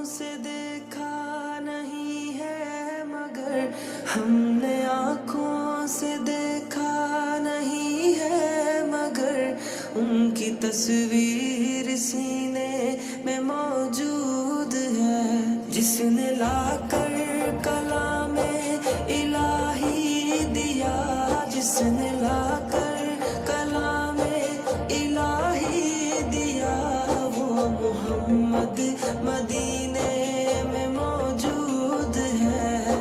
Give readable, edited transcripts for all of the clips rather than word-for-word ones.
سے دیکھا نہیں ہے مگر ہم نے آنکھوں سے دیکھا نہیں ہے مگر ان کی تصویر سینے میں موجود ہے. جس نے لا کر کلام الہی دیا, جس نے لا کر کلام الہی دیا, وہ محمد مدینے میں موجود ہے.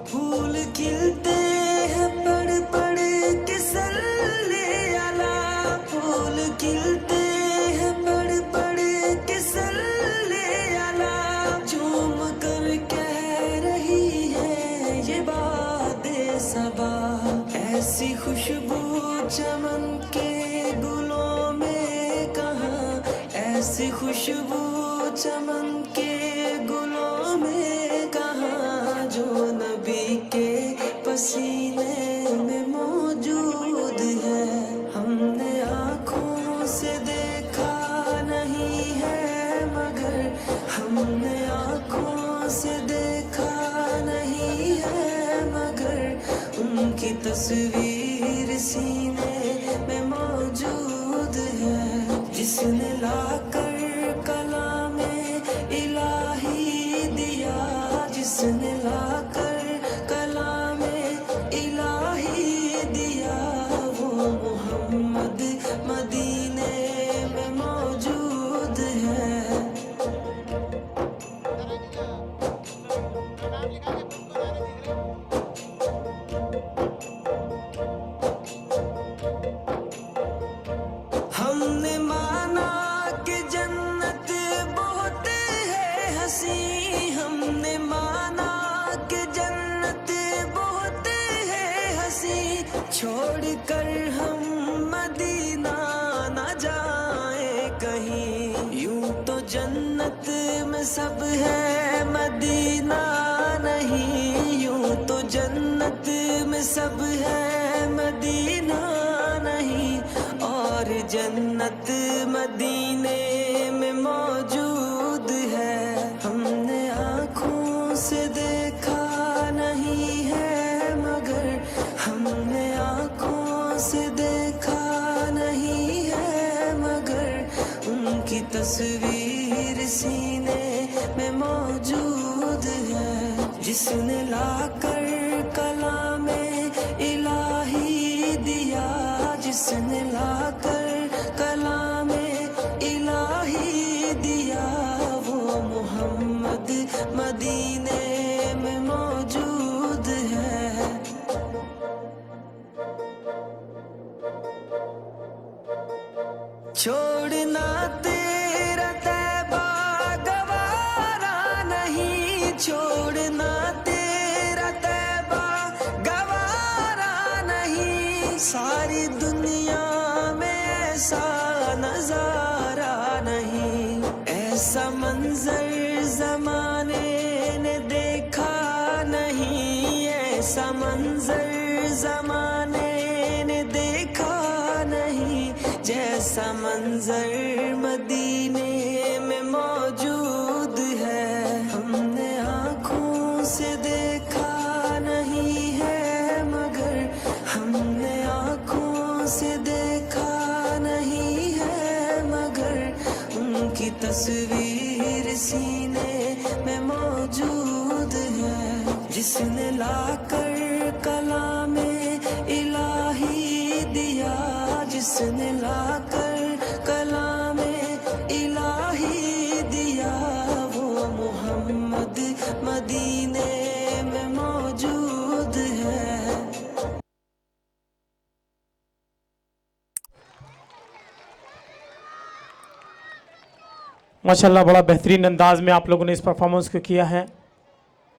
پھول کھلتے ہیں پڑھ پڑھ کے صلی علی, پھول کھلتے ہیں پڑھ پڑھ کے صلی علی. چوم کر کہہ رہی ہے یہ باد صبا, ایسی خوشبو چمن کے گلوں میں کہاں, ایسی خوشبو چمن کے گلوں میں کہاں, جو نبی کے پسینے میں موجود ہے. ہم نے آنکھوں سے دیکھا نہیں ہے مگر ہم نے آنکھوں سے دیکھا نہیں ہے مگر ان کی تصویر سینے میں موجود ہے. جس نے لا کر کلام الہی دیا, جس نے لا کر کلام الہی دیا, وہ محمد مدینے میں موجود ہے. ہم نے مانا کہ جنت بہت ہے حسین, ہم نے مانا کہ جنت بہت ہے حسین, چھوڑ کر ہم مدینہ نہ جائیں کہیں. یوں تو جنت میں سب ہے مدینہ نہیں, یوں تو جنت میں سب ہے مدینہ نہیں, اور جنت مدینے میں موجود ہے. ہم نے آنکھوں سے دیکھا نہیں ہے مگر ہم نے آنکھوں سے دیکھا نہیں ہے مگر ان کی تصویر سینے میں موجود ہے. جس نے لا کر کلام الہی دیا, جس نے لا کر کلام الہی دیا, وہ محمد مدینے میں موجود ہے. چھوڑنا تیرا طیبہ گوارا نہیں, چھوڑنا تیرا طیبہ گوارا نہیں, ساری دنیا میں ایسا نظارہ نہیں, ایسا منظر زمانے نے دیکھا نہیں, ایسا منظر زمانے نے دیکھا نہیں, جیسا منظر مدینے میں موجود ہے. ہم نے آنکھوں سے دیکھا نہیں ہے مگر ہم نے آنکھوں سے دیکھا نہیں ہے مگر ان کی تصویر سینے میں موجود ہے. جس نے لا کر کلام الہی دیا, جس نے لا کر کلام الہی دیا, وہ محمد مدینے میں موجود ہے. ماشاءاللہ بڑا بہترین انداز میں آپ لوگوں نے اس پرفارمنس کو کیا ہے.